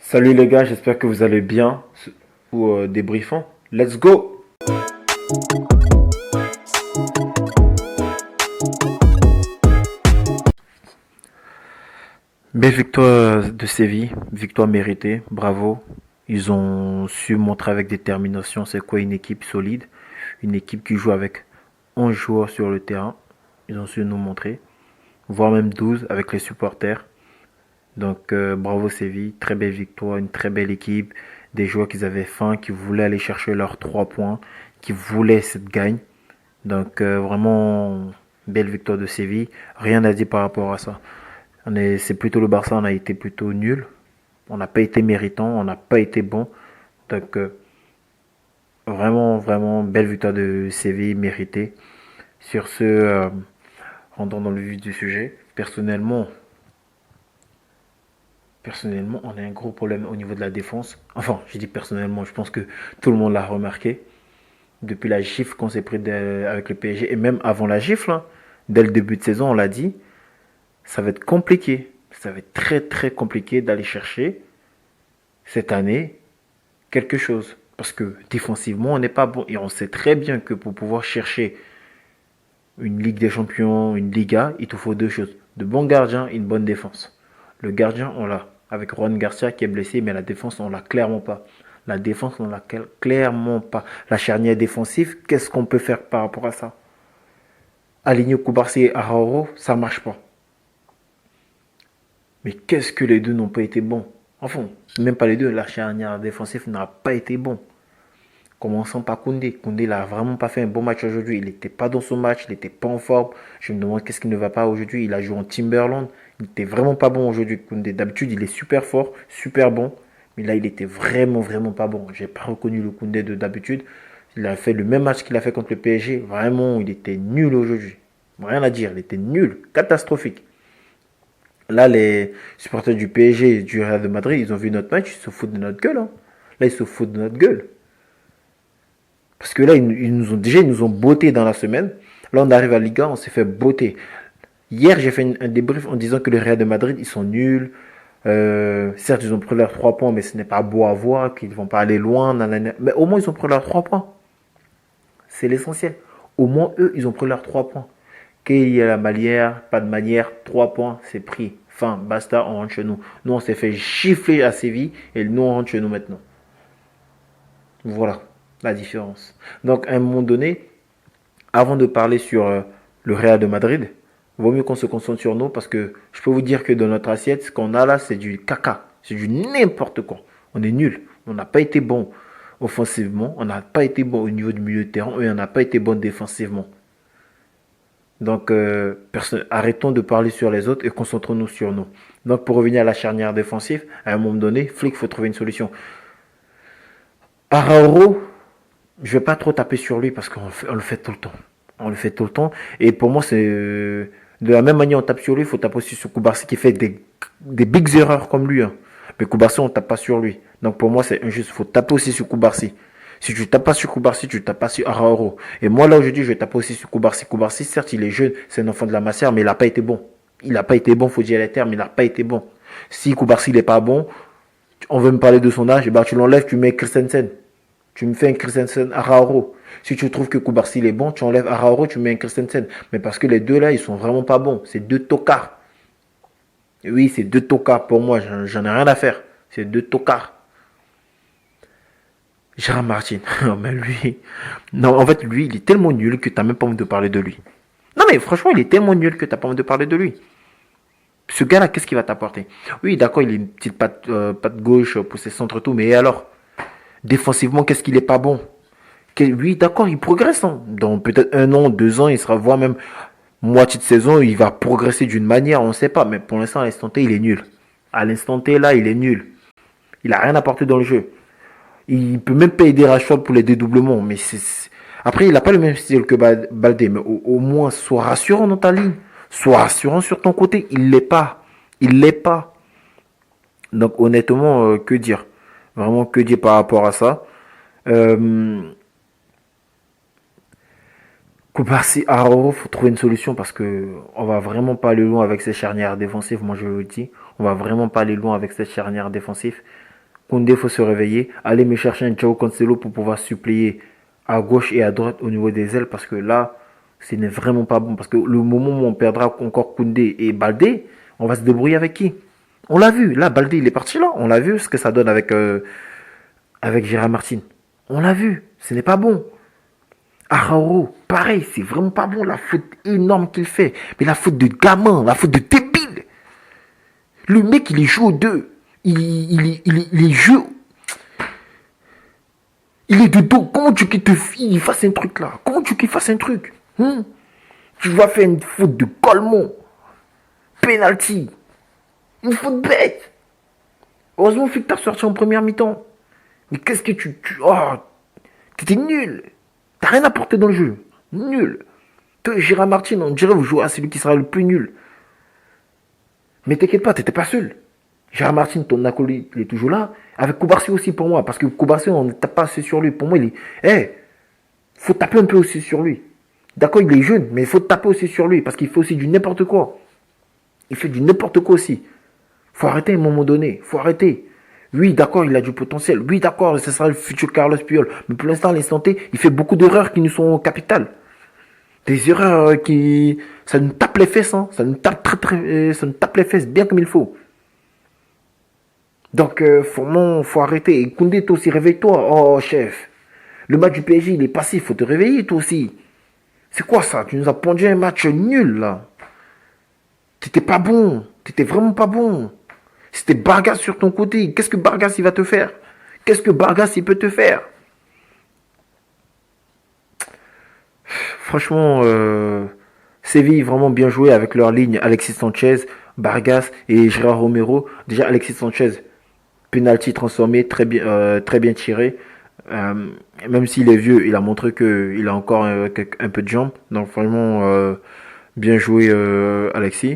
Salut les gars, j'espère que vous allez bien ou débriefant. Let's go! Belle victoire de Séville, victoire méritée, bravo. Ils ont su montrer avec détermination c'est quoi une équipe solide, une équipe qui joue avec 11 joueurs sur le terrain. Ils ont su nous montrer, voire même 12 avec les supporters. Donc bravo Séville, très belle victoire, une très belle équipe, des joueurs qui avaient faim, qui voulaient aller chercher leurs 3 points, qui voulaient cette gagne. Donc vraiment belle victoire de Séville, rien à dire par rapport à ça. C'est plutôt le Barça, on a été plutôt nul, on n'a pas été méritant, on n'a pas été bon. Donc vraiment belle victoire de Séville, méritée. Sur ce, rentrons dans le vif du sujet. Personnellement, on a un gros problème au niveau de la défense. Enfin, je dis personnellement, je pense que tout le monde l'a remarqué. Depuis la gifle qu'on s'est pris avec le PSG, et même avant la gifle, hein, dès le début de saison, on l'a dit, ça va être compliqué. Ça va être très très compliqué d'aller chercher cette année quelque chose. Parce que défensivement, on n'est pas bon. Et on sait très bien que pour pouvoir chercher une Ligue des Champions, une Liga, il te faut deux choses. De bons gardiens et une bonne défense. Le gardien, on l'a. Avec Juan Garcia qui est blessé, mais la défense, on l'a clairement pas. La défense, on l'a clairement pas. La charnière défensive, qu'est-ce qu'on peut faire par rapport à ça? Aligner Koubarsi et Arauro, ça marche pas. Mais qu'est-ce que les deux n'ont pas été bons? Enfin, même pas les deux, la charnière défensive n'a pas été bon. Commençons par Koundé. Koundé n'a vraiment pas fait un bon match aujourd'hui. Il n'était pas dans son match, il n'était pas en forme. Je me demande qu'est-ce qui ne va pas aujourd'hui. Il a joué en Timberland. Il n'était vraiment pas bon aujourd'hui, Koundé. D'habitude, il est super fort, super bon. Mais là, il était vraiment pas bon. J'ai pas reconnu le Koundé de d'habitude. Il a fait le même match qu'il a fait contre le PSG. Vraiment, il était nul aujourd'hui. Rien à dire. Il était nul. Catastrophique. Là, les supporters du PSG et du Real de Madrid, ils ont vu notre match. Ils se foutent de notre gueule. Hein. Là, ils se foutent de notre gueule. Parce que là, ils nous ont botté dans la semaine. Là, on arrive à Liga, on s'est fait botter. Hier, j'ai fait un débrief en disant que le Real de Madrid, ils sont nuls. Certes, ils ont pris leurs 3 points, mais ce n'est pas beau à voir, qu'ils ne vont pas aller loin. Nanana. Mais au moins, ils ont pris leurs 3 points. C'est l'essentiel. Au moins, eux, ils ont pris leurs 3 points. Qu'il y ait la manière, pas de manière, 3 points, c'est pris. Fin, basta, on rentre chez nous. Nous, on s'est fait gifler à Séville et nous, on rentre chez nous maintenant. Voilà la différence. Donc, à un moment donné, avant de parler sur le Real de Madrid, vaut mieux qu'on se concentre sur nous parce que je peux vous dire que dans notre assiette, ce qu'on a là, c'est du caca. C'est du n'importe quoi. On est nul. On n'a pas été bon offensivement. On n'a pas été bon au niveau du milieu de terrain et on n'a pas été bon défensivement. Donc, arrêtons de parler sur les autres et concentrons-nous sur nous. Donc, pour revenir à la charnière défensive, à un moment donné, Flick, il faut trouver une solution. Arauro, je vais pas trop taper sur lui parce on le fait tout le temps. On le fait tout le temps. Et pour moi, c'est de la même manière on tape sur lui, il faut taper aussi sur Koubarsi qui fait des big erreurs comme lui. Hein. Mais Koubarsi, on tape pas sur lui. Donc pour moi, c'est injuste. Il faut taper aussi sur Koubarsi. Si tu tapes pas sur Koubarsi, tu tapes pas sur Arauro. Et moi, là, aujourd'hui, je vais taper aussi sur Koubarsi. Koubarsi, certes, il est jeune, c'est un enfant de la Massière, mais il n'a pas été bon. Il n'a pas été bon, faut dire les termes, il n'a pas été bon. Si Koubarsi n'est pas bon, on veut me parler de son âge, bah, tu l'enlèves, tu mets Christensen. Tu me fais un Christensen Arauro. Si tu trouves que Koubarsi est bon, tu enlèves Arauro, tu mets un Christensen. Mais parce que les deux là, ils sont vraiment pas bons. C'est deux tocards. Et oui, c'est deux tocards pour moi. J'en ai rien à faire. C'est deux tocards. Gérard Martin. Non, mais lui. Non, en fait, lui, il est tellement nul que t'as même pas envie de parler de lui. Non, mais franchement, il est tellement nul que t'as pas envie de parler de lui. Ce gars-là, qu'est-ce qu'il va t'apporter? Oui, d'accord, il a une petite patte gauche pour ses centres et tout, mais alors, défensivement, qu'est-ce qu'il est pas bon? Oui, d'accord, il progresse. Hein. Dans peut-être 1 an, 2 ans, il sera voire même moitié de saison, il va progresser d'une manière, on ne sait pas. Mais pour l'instant, à l'instant T, il est nul. À l'instant T, là, il est nul. Il a rien apporté dans le jeu. Il peut même pas aider Rashford pour les dédoublements. Mais après, il n'a pas le même style que Baldé. Mais au moins, sois rassurant dans ta ligne. Sois rassurant sur ton côté. Il l'est pas. Il l'est pas. Donc, honnêtement, que dire? Vraiment, que dire par rapport à ça? Koubarsi, Arauro, faut trouver une solution parce que on va vraiment pas aller loin avec ces charnières défensives. Moi, je le dis, on va vraiment pas aller loin avec cette charnière défensive. Koundé, il faut se réveiller. Aller me chercher un Joao Cancelo pour pouvoir suppléer à gauche et à droite au niveau des ailes. Parce que là, ce n'est vraiment pas bon. Parce que le moment où on perdra encore Koundé et Baldé, on va se débrouiller avec qui? On l'a vu. Là, Baldé, il est parti là. On l'a vu ce que ça donne avec Gérard Martin. On l'a vu. Ce n'est pas bon. Arao, pareil, c'est vraiment pas bon la faute énorme qu'il fait. Mais la faute de gamin, la faute de débile. Le mec, il est joué aux deux. Il est joué. Il est de dos. Comment tu veux qu'il fasse un truc là? Comment tu veux qu'il fasse un truc? Tu vas faire une faute de Colmont. Penalty. Une faute bête. Heureusement que tu as sorti en première mi-temps. Mais qu'est-ce que oh, t'étais nul. T'as rien apporté dans le jeu. Nul. Toi, Gérard Martin, on dirait vous jouez à celui qui sera le plus nul. Mais t'inquiète pas, t'étais pas seul. Gérard Martin, ton acolyte, il est toujours là. Avec Koubarsi aussi pour moi. Parce que Koubarsi, on ne tape pas assez sur lui. Pour moi, il est... faut taper un peu aussi sur lui. D'accord, il est jeune, mais il faut taper aussi sur lui. Parce qu'il fait aussi du n'importe quoi. Il fait du n'importe quoi aussi. Faut arrêter à un moment donné. Faut arrêter. Oui, d'accord, il a du potentiel. Oui, d'accord, ce sera le futur Carlos Puyol. Mais pour l'instant, à l'instant T, il fait beaucoup d'erreurs qui nous sont capitales. Des erreurs qui... ça nous tape les fesses, hein. Ça nous tape ça nous tape les fesses bien comme il faut. Donc, faut arrêter. Et Koundé, toi aussi, réveille-toi. Oh, chef. Le match du PSG, il est passé. Il faut te réveiller, toi aussi. C'est quoi ça? Tu nous as pondu un match nul, là. T'étais pas bon. T'étais vraiment pas bon. C'était Bargas sur ton côté. Qu'est-ce que Bargas, il va te faire? Qu'est-ce que Bargas, il peut te faire? Franchement, Séville, vraiment bien joué avec leur ligne. Alexis Sanchez, Bargas et Gérard Romero. Déjà, Alexis Sanchez, penalty transformé, très bien tiré. Même s'il est vieux, il a montré qu'il a encore un peu de jambes. Donc vraiment, bien joué Alexis.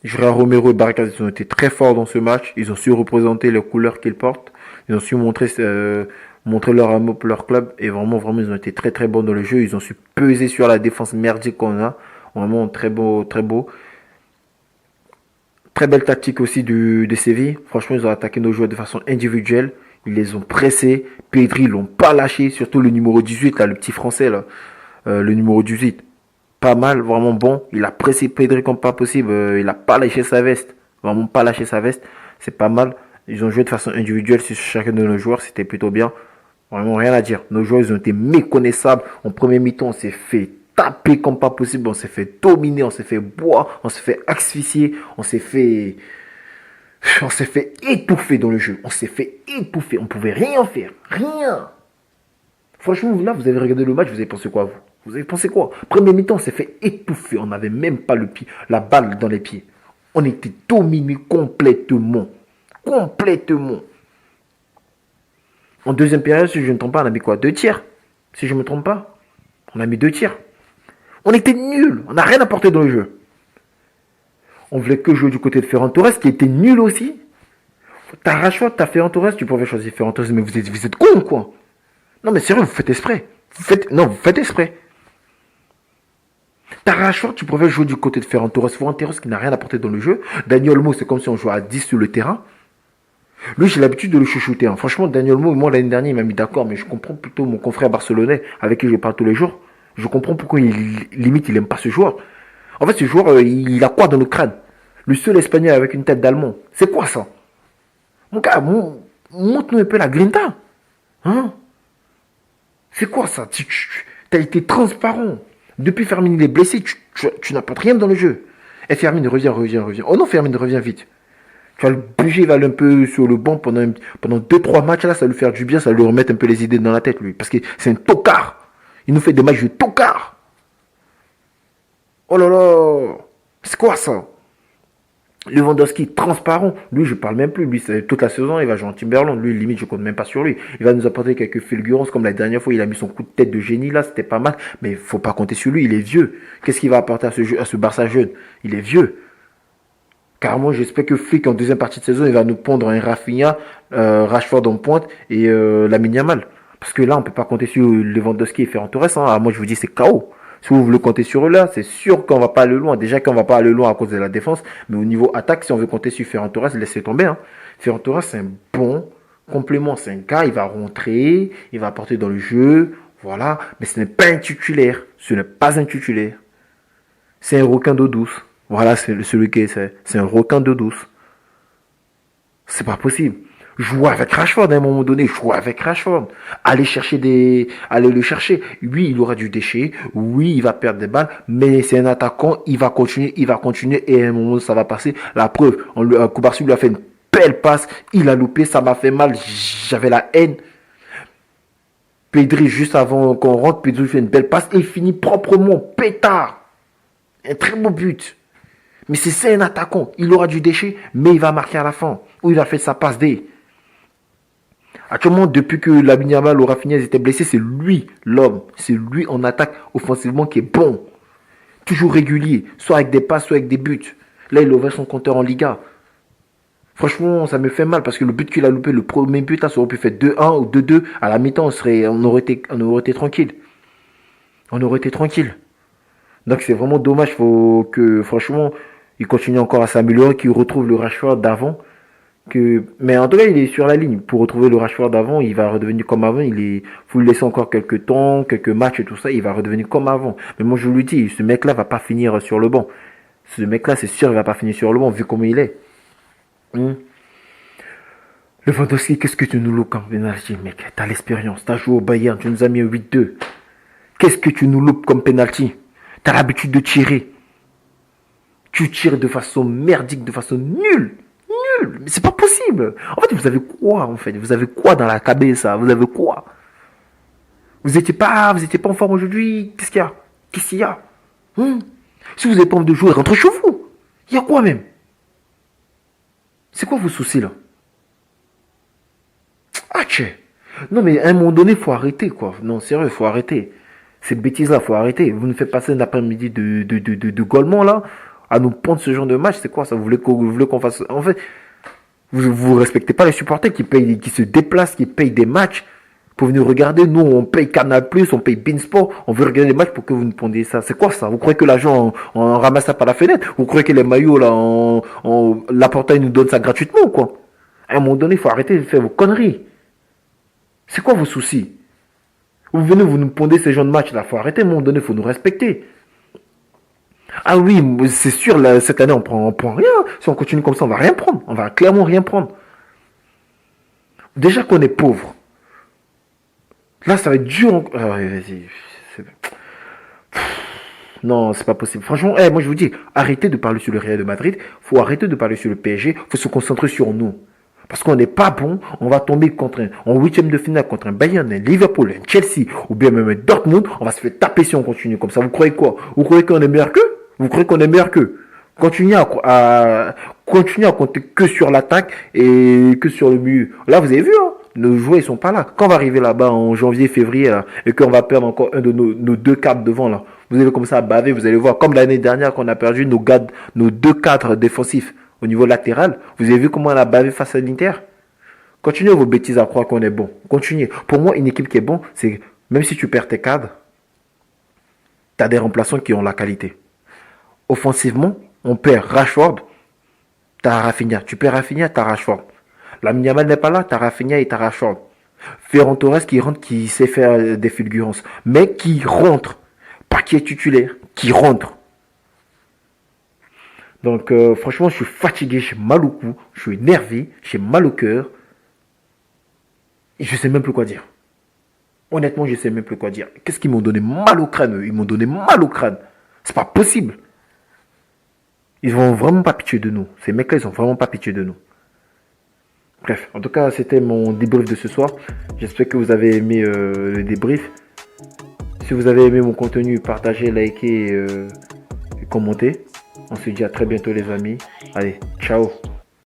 Gérard Romero et Barcas, ils ont été très forts dans ce match. Ils ont su représenter les couleurs qu'ils portent. Ils ont su montrer leur amour pour leur club. Et vraiment, vraiment, ils ont été très très bons dans le jeu. Ils ont su peser sur la défense merdique qu'on a. Vraiment très beau, très beau. Très belle tactique aussi de Séville. Franchement, ils ont attaqué nos joueurs de façon individuelle. Ils les ont pressés. Pedri, ils l'ont pas lâché. Surtout le numéro 18, là, le petit français, là. Le numéro 18. Pas mal, vraiment bon. Il a pressé Pedri comme pas possible. Il a pas lâché sa veste. Vraiment pas lâché sa veste. C'est pas mal. Ils ont joué de façon individuelle sur chacun de nos joueurs. C'était plutôt bien. Vraiment rien à dire. Nos joueurs, ils ont été méconnaissables. En premier mi-temps, on s'est fait taper comme pas possible. On s'est fait dominer. On s'est fait boire. On s'est fait asphyxier. On s'est fait étouffer dans le jeu. On s'est fait étouffer. On pouvait rien faire. Rien. Franchement, là, vous avez regardé le match. Vous avez pensé quoi, vous? Vous avez pensé quoi? Premier mi-temps, on s'est fait étouffer. On n'avait même pas la balle dans les pieds. On était dominé complètement. Complètement. En deuxième période, si je ne me trompe pas, on a mis quoi? 2 tiers. Si je ne me trompe pas. On a mis 2 tiers. On était nuls. On n'a rien apporté dans le jeu. On voulait que jouer du côté de Ferran Torres, qui était nul aussi. T'as choix, t'as Ferran Torres, tu pouvais choisir Ferran Torres, mais vous êtes con, quoi. Non, mais sérieux, vous faites exprès. Vous faites exprès. T'as Rashford, tu pouvais jouer du côté de Ferran Torres. Ferran Torres qui n'a rien apporté dans le jeu. Daniel Mo, c'est comme si on jouait à 10 sur le terrain. Lui, j'ai l'habitude de le chouchouter. Hein. Franchement, Daniel Mo, moi, l'année dernière, il m'a mis d'accord, mais je comprends plutôt mon confrère barcelonais, avec qui je parle tous les jours. Je comprends pourquoi limite, il aime pas ce joueur. En fait, ce joueur, il a quoi dans le crâne? Le seul espagnol avec une tête d'allemand. C'est quoi ça? Mon gars, montre-nous un peu la grinta. Hein? C'est quoi ça? Tu as été transparent. Depuis Fermin il est blessé, tu n'apportes rien dans le jeu. Et Fermin, reviens. Oh non, Fermin, reviens vite. Tu vas le bouger, il va aller un peu sur le banc pendant 2-3 matchs, là, ça va lui faire du bien, ça va lui remettre un peu les idées dans la tête, lui. Parce que c'est un tocard. Il nous fait des matchs de tocard. Oh là là. C'est quoi ça? Lewandowski, transparent. Lui, je parle même plus. Lui, toute la saison, il va jouer en Timberland. Lui, limite, je compte même pas sur lui. Il va nous apporter quelques fulgurances, comme la dernière fois, il a mis son coup de tête de génie, là, c'était pas mal. Mais faut pas compter sur lui, il est vieux. Qu'est-ce qu'il va apporter à ce Barça jeune? Il est vieux. Car moi, j'espère que Flick, en deuxième partie de saison, il va nous pondre un Rafinha, Rashford en pointe et Lamine Yamal. Parce que là, on peut pas compter sur Lewandowski et Ferran Torres. Hein. Moi, je vous dis, c'est KO. Si vous voulez compter sur eux là, c'est sûr qu'on va pas aller loin. Déjà qu'on va pas aller loin à cause de la défense, mais au niveau attaque, si on veut compter sur Ferran Torres, laissez tomber. Hein. Ferran Torres, c'est un bon complément. C'est un gars, il va rentrer, il va apporter dans le jeu, voilà. Mais ce n'est pas un titulaire. Ce n'est pas un titulaire. C'est un requin d'eau douce. Voilà, c'est celui qui est. C'est un requin d'eau douce. C'est pas possible. Jouer avec Rashford à un moment donné, jouer avec Rashford. Aller le chercher. Oui, il aura du déchet. Oui, il va perdre des balles. Mais c'est un attaquant. Il va continuer. Et à un moment, ça va passer. La preuve, Kubarsi lui a fait une belle passe. Il a loupé. Ça m'a fait mal. J'avais la haine. Pedri, juste avant qu'on rentre, Pedri fait une belle passe. Et il finit proprement. Pétard. Un très beau but. Mais c'est un attaquant. Il aura du déchet, mais il va marquer à la fin. Ou il a fait sa passe D. Actuellement, depuis que Lamine Yamal ou Rafinha étaient blessés, c'est lui l'homme. C'est lui en attaque offensivement qui est bon. Toujours régulier. Soit avec des passes, soit avec des buts. Là, il ouvre son compteur en Liga. Franchement, ça me fait mal parce que le but qu'il a loupé, le premier but, là, ça aurait pu faire 2-1 ou 2-2. À la mi-temps, on aurait été tranquille. On aurait été tranquille. Donc, c'est vraiment dommage. Faut que, franchement, il continue encore à s'améliorer, qu'il retrouve le Rashford d'avant. Mais en tout cas, il est sur la ligne. Pour retrouver le Rashford d'avant, il va redevenir comme avant. Faut lui laisser encore quelques temps, quelques matchs et tout ça. Il va redevenir comme avant. Mais moi, je vous le dis, ce mec-là va pas finir sur le banc. Ce mec-là, c'est sûr, il va pas finir sur le banc, vu comment il est. Lewandowski, qu'est-ce que tu nous loupes comme penalty, mec? T'as l'expérience. T'as joué au Bayern. Tu nous as mis un 8-2. Qu'est-ce que tu nous loupes comme penalty? T'as l'habitude de tirer. Tu tires de façon merdique, de façon nulle. Nul. Mais c'est pas possible. En fait, vous avez quoi, en fait? Vous avez quoi dans la cabeza? Vous avez quoi? Vous étiez pas en forme aujourd'hui? Qu'est-ce qu'il y a? Qu'est-ce qu'il y a? Si vous n'avez pas envie de jouer, rentrez chez vous. Il y a quoi, même? C'est quoi vos soucis, là? Ah, tchè. Non, mais à un moment donné, faut arrêter, quoi. Non, sérieux, faut arrêter. Ces bêtises-là, faut arrêter. Vous nous faites passer un après-midi de Golemont, là, à nous pondre ce genre de match. C'est quoi ça? Vous voulez qu'on fasse... En fait, vous respectez pas les supporters qui se déplacent, qui payent des matchs pour venir regarder. Nous, on paye Canal+, on paye Beansport. On veut regarder les matchs pour que vous nous pondiez ça. C'est quoi ça? Vous croyez que l'argent, on ramasse ça par la fenêtre? Vous croyez que les maillots, là, la portail nous donne ça gratuitement ou quoi? À un moment donné, il faut arrêter de faire vos conneries. C'est quoi vos soucis? Vous venez, vous nous pondez ces genres de matchs là. Faut arrêter, à un moment donné, il faut nous respecter. Ah oui, c'est sûr, là, cette année, on prend rien. Si on continue comme ça, on va rien prendre. On va clairement rien prendre. Déjà qu'on est pauvre. Là, ça va être dur. Vas-y. Non, c'est pas possible. Franchement, moi je vous dis, arrêtez de parler sur le Real de Madrid. Faut arrêter de parler sur le PSG. Faut se concentrer sur nous. Parce qu'on n'est pas bon, on va tomber en huitième de finale contre un Bayern, un Liverpool, un Chelsea, ou bien même un Dortmund, on va se faire taper si on continue comme ça. Vous croyez quoi? Vous croyez qu'on est meilleur qu'eux? Vous croyez qu'on est meilleur qu'eux? Continuez à compter que sur l'attaque et que sur le milieu. Là, vous avez vu, hein, nos joueurs, ils sont pas là. Quand on va arriver là-bas en janvier, février, là, et qu'on va perdre encore un de nos deux cadres devant, là, vous allez commencer à baver, vous allez voir, comme l'année dernière qu'on a perdu nos deux cadres défensifs. Au niveau latéral, vous avez vu comment on a bavé face à l'Inter? Continuez vos bêtises à croire qu'on est bon. Continuez. Pour moi, une équipe qui est bon, c'est même si tu perds tes cadres, tu as des remplaçants qui ont la qualité. Offensivement, on perd Rashford, tu as Rafinha. Tu perds Rafinha, tu as Rashford. Lamine Yamal n'est pas là, tu as Rafinha et tu as Rashford. Ferran Torres qui rentre, qui sait faire des fulgurances, mais qui rentre. Pas qui est titulaire, qui rentre. Donc franchement, je suis fatigué, j'ai mal au cou, je suis énervé, j'ai mal au cœur. Et je sais même plus quoi dire. Honnêtement, je sais même plus quoi dire. Qu'est-ce qu'ils m'ont donné mal au crâne, eux? Ils m'ont donné mal au crâne. C'est pas possible. Ils vont vraiment pas pitié de nous. Ces mecs-là, ils ont vraiment pas pitié de nous. Bref, en tout cas, c'était mon débrief de ce soir. J'espère que vous avez aimé le débrief. Si vous avez aimé mon contenu, partagez, likez et commentez. On se dit à très bientôt les amis. Allez, ciao.